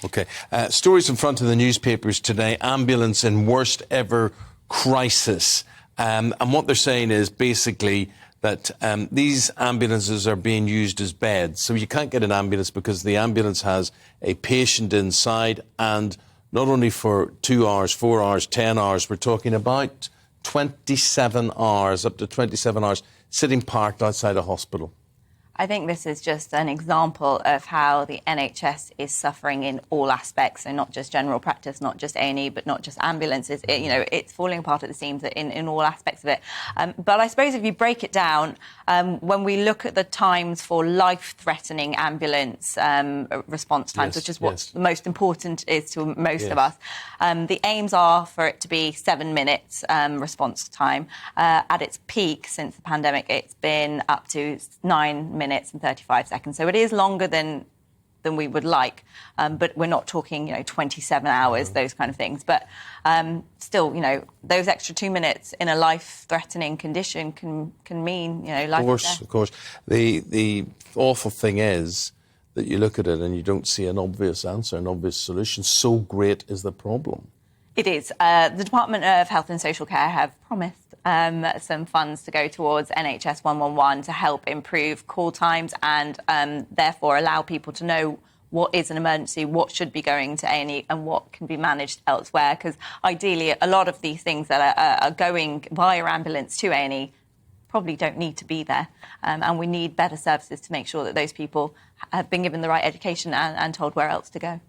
OK. Stories in front of the newspapers today. Ambulance in worst ever crisis. And what they're saying is basically that these ambulances are being used as beds. So you can't get an ambulance because the ambulance has a patient inside, and not only for 2 hours, 4 hours, 10 hours, we're talking about 27 hours, up to 27 hours, sitting parked outside a hospital. I think this is just an example of how the NHS is suffering in all aspects, so not just general practice, not just A&E, but not just ambulances. It's falling apart at the seams in all aspects of it. But I suppose if you break it down, when we look at the times for life-threatening ambulance response times, which is what the most important is to most of us, the aims are for it to be 7 minutes response time. At its peak since the pandemic, it's been up to 9 minutes and 35 seconds. So it is longer than we would like, but we're not talking, 27 hours, those kind of things. But still, those extra 2 minutes in a life-threatening condition can mean, life or death. Of course. The awful thing is that you look at it and you don't see an obvious answer, an obvious solution. So great is the problem. It is. The Department of Health and Social Care have promised some funds to go towards NHS 111 to help improve call times and therefore allow people to know what is an emergency, what should be going to A&E and what can be managed elsewhere. Because ideally, a lot of these things that are going via ambulance to A&E probably don't need to be there. And we need better services to make sure that those people have been given the right education and told where else to go.